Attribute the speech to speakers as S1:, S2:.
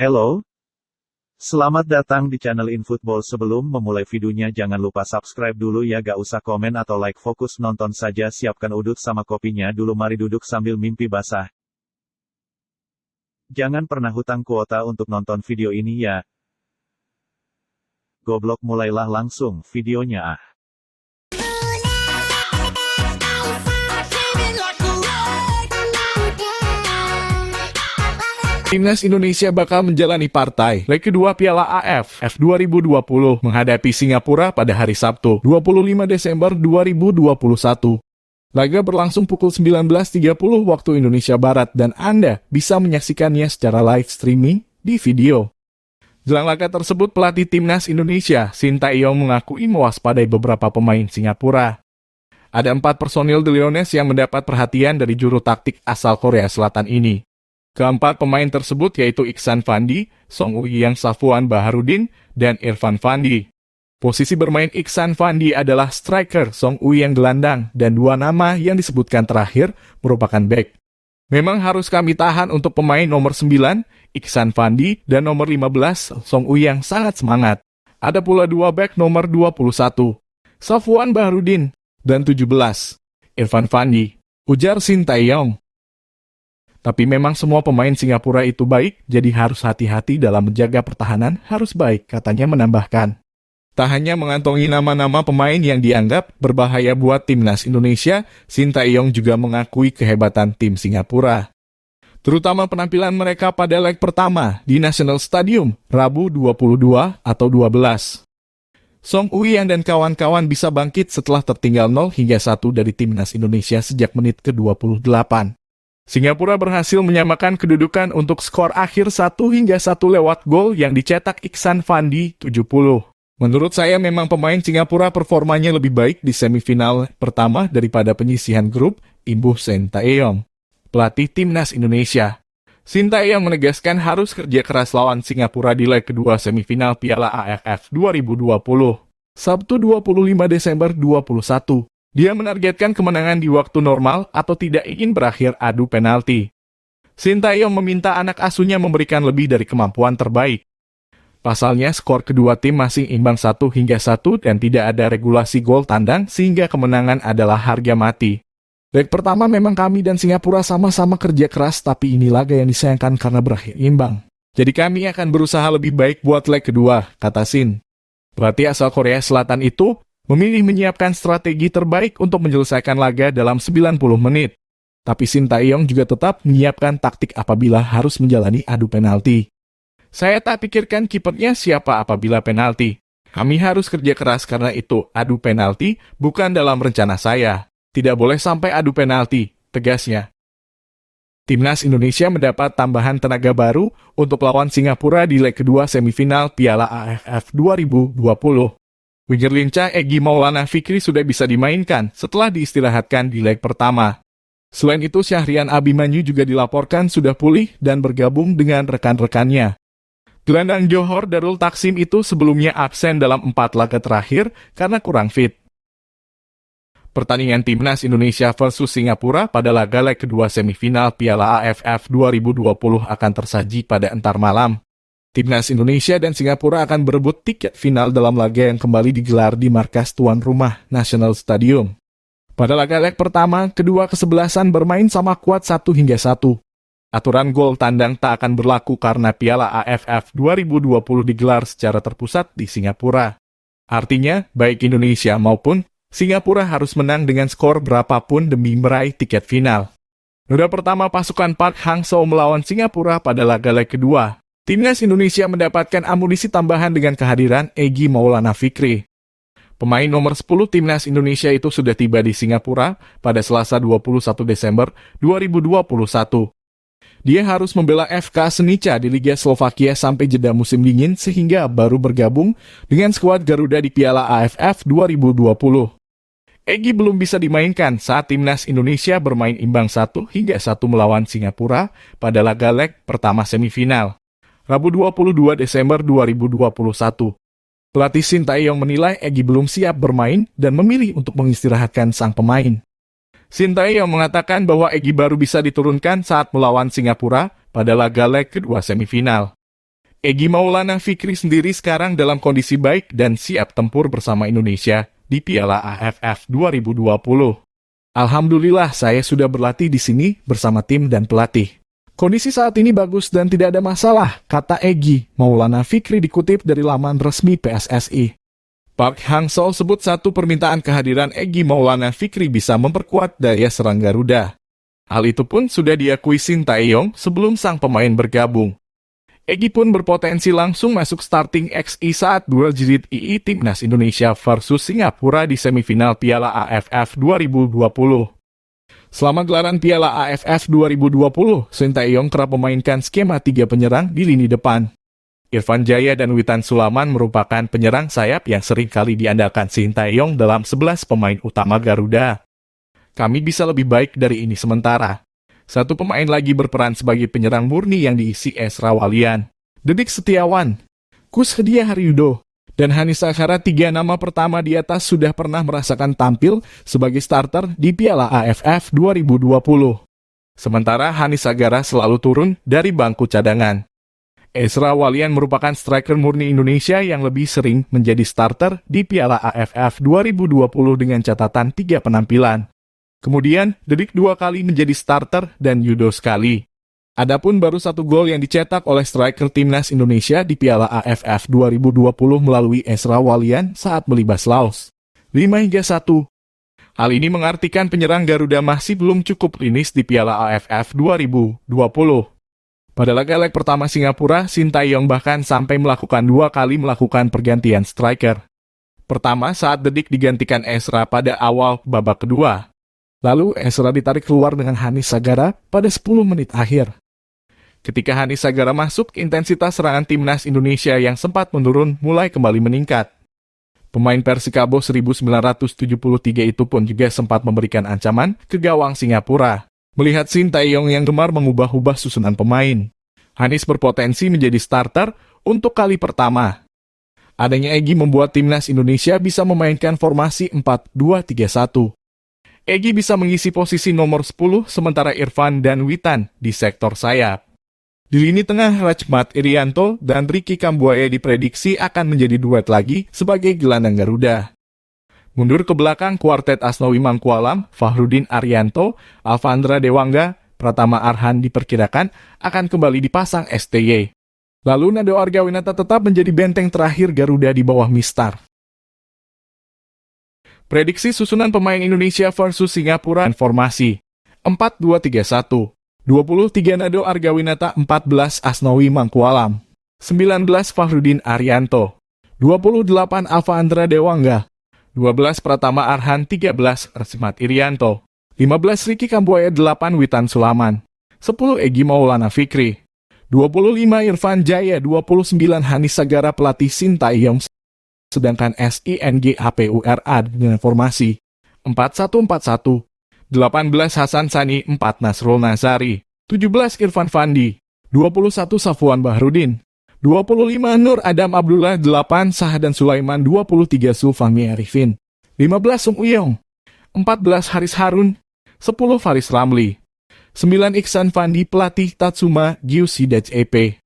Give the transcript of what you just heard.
S1: Hello, selamat datang di channel InFootball. Sebelum memulai videonya jangan lupa subscribe dulu ya, gak usah komen atau like, fokus nonton saja. Siapkan udut sama kopinya dulu, mari duduk sambil mimpi basah. Jangan pernah hutang kuota untuk nonton video ini ya. Goblok, mulailah langsung videonya ah.
S2: Timnas Indonesia bakal menjalani partai leg kedua Piala AFF 2020 menghadapi Singapura pada hari Sabtu, 25 Desember 2021. Laga berlangsung pukul 19.30 waktu Indonesia Barat dan Anda bisa menyaksikannya secara live streaming di video. Jelang laga tersebut, pelatih Timnas Indonesia, Sintayong, mengakui mewaspadai beberapa pemain Singapura. Ada 4 personil The Lioness yang mendapat perhatian dari juru taktik asal Korea Selatan ini. Keempat pemain tersebut yaitu Iksan Fandi, Song Woo-yang, Safwan Baharudin, dan Irfan Fandi. Posisi bermain Iksan Fandi adalah striker, Song Woo-yang gelandang, dan 2 nama yang disebutkan terakhir merupakan bek. Memang harus kami tahan untuk pemain nomor 9, Iksan Fandi, dan nomor 15, Song Woo-yang sangat semangat. Ada pula 2 bek nomor 21, Safwan Baharudin, dan 17, Irfan Fandi, ujar Sintayong. Tapi memang semua pemain Singapura itu baik, jadi harus hati-hati dalam menjaga pertahanan, harus baik, katanya menambahkan. Tak hanya mengantongi nama-nama pemain yang dianggap berbahaya buat Timnas Indonesia, Sintayong juga mengakui kehebatan tim Singapura. Terutama penampilan mereka pada leg pertama di National Stadium, Rabu 22 atau 12. Song Woo-yang dan kawan-kawan bisa bangkit setelah tertinggal 0 hingga 1 dari Timnas Indonesia sejak menit ke-28. Singapura berhasil menyamakan kedudukan untuk skor akhir 1-1 lewat gol yang dicetak Iksan Fandi 70. Menurut saya memang pemain Singapura performanya lebih baik di semifinal pertama daripada penyisihan grup, imbuh Sintayong, pelatih Timnas Indonesia. Sintayong menegaskan harus kerja keras lawan Singapura di leg kedua semifinal Piala AFF 2020. Sabtu 25 Desember 2021. Dia menargetkan kemenangan di waktu normal atau tidak ingin berakhir adu penalti. Sintayong meminta anak asuhnya memberikan lebih dari kemampuan terbaik. Pasalnya, skor kedua tim masih imbang 1-1 dan tidak ada regulasi gol tandang sehingga kemenangan adalah harga mati. Leg pertama memang kami dan Singapura sama-sama kerja keras, tapi ini laga yang disayangkan karena berakhir imbang. Jadi kami akan berusaha lebih baik buat leg kedua, kata Sin. Pelatih asal Korea Selatan itu memilih menyiapkan strategi terbaik untuk menyelesaikan laga dalam 90 menit. Tapi Sintayong juga tetap menyiapkan taktik apabila harus menjalani adu penalti. Saya tak pikirkan kipernya siapa apabila penalti. Kami harus kerja keras karena itu adu penalti bukan dalam rencana saya. Tidak boleh sampai adu penalti, tegasnya. Timnas Indonesia mendapat tambahan tenaga baru untuk lawan Singapura di leg kedua semifinal Piala AFF 2020. Winger lincah Egy Maulana Fikri sudah bisa dimainkan setelah diistirahatkan di leg pertama. Selain itu, Syahrian Abimanyu juga dilaporkan sudah pulih dan bergabung dengan rekan-rekannya. Gelandang Johor Darul Taksim itu sebelumnya absen dalam 4 laga terakhir karena kurang fit. Pertandingan Timnas Indonesia versus Singapura pada laga leg kedua semifinal Piala AFF 2020 akan tersaji pada entar malam. Timnas Indonesia dan Singapura akan berebut tiket final dalam laga yang kembali digelar di markas tuan rumah National Stadium. Pada laga leg pertama, kedua kesebelasan bermain sama kuat 1-1. Aturan gol tandang tak akan berlaku karena Piala AFF 2020 digelar secara terpusat di Singapura. Artinya, baik Indonesia maupun Singapura harus menang dengan skor berapapun demi meraih tiket final. Noda pertama pasukan Park Hang-seo melawan Singapura pada laga leg kedua. Timnas Indonesia mendapatkan amunisi tambahan dengan kehadiran Egy Maulana Fikri. Pemain nomor 10 Timnas Indonesia itu sudah tiba di Singapura pada Selasa 21 Desember 2021. Dia harus membela FK Senica di Liga Slovakia sampai jeda musim dingin sehingga baru bergabung dengan skuad Garuda di Piala AFF 2020. Egy belum bisa dimainkan saat Timnas Indonesia bermain imbang 1-1 melawan Singapura pada laga leg pertama semifinal. Rabu 22 Desember 2021. Pelatih Sintayong menilai Egy belum siap bermain dan memilih untuk mengistirahatkan sang pemain. Sintayong mengatakan bahwa Egy baru bisa diturunkan saat melawan Singapura pada laga leg kedua semifinal. Egy Maulana Fikri sendiri sekarang dalam kondisi baik dan siap tempur bersama Indonesia di Piala AFF 2020. Alhamdulillah saya sudah berlatih di sini bersama tim dan pelatih. Kondisi saat ini bagus dan tidak ada masalah, kata Egy Maulana Fikri dikutip dari laman resmi PSSI. Park Hang-seo sebut satu permintaan kehadiran Egy Maulana Fikri bisa memperkuat daya serang Garuda. Hal itu pun sudah diakui Shin Tae-yong sebelum sang pemain bergabung. Egy pun berpotensi langsung masuk starting XI saat duel jilid II Timnas Indonesia versus Singapura di semifinal Piala AFF 2020. Selama gelaran Piala AFF 2020, Shin Tae-yong kerap memainkan skema 3 penyerang di lini depan. Irfan Jaya dan Witan Sulaiman merupakan penyerang sayap yang sering kali diandalkan Shin Tae-yong dalam 11 pemain utama Garuda. Kami bisa lebih baik dari ini sementara. Satu pemain lagi berperan sebagai penyerang murni yang diisi Ezra Walian, Dedik Setiawan, Kus Hediah Haryudo, dan Hanis Sagara. 3 nama pertama di atas sudah pernah merasakan tampil sebagai starter di Piala AFF 2020. Sementara Hanis Sagara selalu turun dari bangku cadangan. Ezra Walian merupakan striker murni Indonesia yang lebih sering menjadi starter di Piala AFF 2020 dengan catatan 3 penampilan. Kemudian, Dedik 2 kali menjadi starter dan Yudo sekali. Adapun baru 1 gol yang dicetak oleh striker Timnas Indonesia di Piala AFF 2020 melalui Ezra Walian saat melibas Laos. 5-1. Hal ini mengartikan penyerang Garuda masih belum cukup klinis di Piala AFF 2020. Pada laga leg pertama Singapura, Shin Tae-yong bahkan sampai melakukan 2 kali melakukan pergantian striker. Pertama saat Dedik digantikan Ezra pada awal babak kedua. Lalu Ezra ditarik keluar dengan Hanis Sagara pada 10 menit akhir. Ketika Hanis Sagara masuk, intensitas serangan Timnas Indonesia yang sempat menurun mulai kembali meningkat. Pemain Persikabo 1973 itu pun juga sempat memberikan ancaman ke gawang Singapura. Melihat Shin Tae-yong yang gemar mengubah-ubah susunan pemain, Hanis berpotensi menjadi starter untuk kali pertama. Adanya Egy membuat Timnas Indonesia bisa memainkan formasi 4-2-3-1. Egy bisa mengisi posisi nomor 10 sementara Irfan dan Witan di sektor sayap. Di lini tengah, Rachmat Irianto dan Ricky Kambuaya diprediksi akan menjadi duet lagi sebagai gelandang Garuda. Mundur ke belakang, kuartet Asnawi Mangkualam, Fahrudin Arianto, Alfandra Dewangga, Pratama Arhan diperkirakan akan kembali dipasang STY. Lalu Nado Argawinata tetap menjadi benteng terakhir Garuda di bawah Mistar. Prediksi susunan pemain Indonesia versus Singapura formasi 4-2-3-1. 23 Nado Argawinata, 14 Asnawi Mangkualam, 19 Fahrudin Arianto, 28 Alfandra Dewangga, 12 Pratama Arhan, 13 Rachmat Irianto, 15 Ricky Kambuaya, 8 Witan Sulaiman, 10 Egy Maulana Fikri, 25 Irfan Jaya, 29 Hanis Sagara pelatih Shin Tae-yong. Sedangkan SINGAPURA dengan formasi 4-1-4-1, 18 Hasan Sani, 4 Nasrul Nazari, 17 Irfan Fandi, 21 Safwan Bahrudin, 25 Nur Adam Abdullah, 8 Sahadan Sulaiman, 23 Sulfami Arifin, 15 Sung Uyong, 14 Haris Harun, 10 Faris Ramli, 9 Iksan Fandi pelatih Tatsuma Gyusidach EP.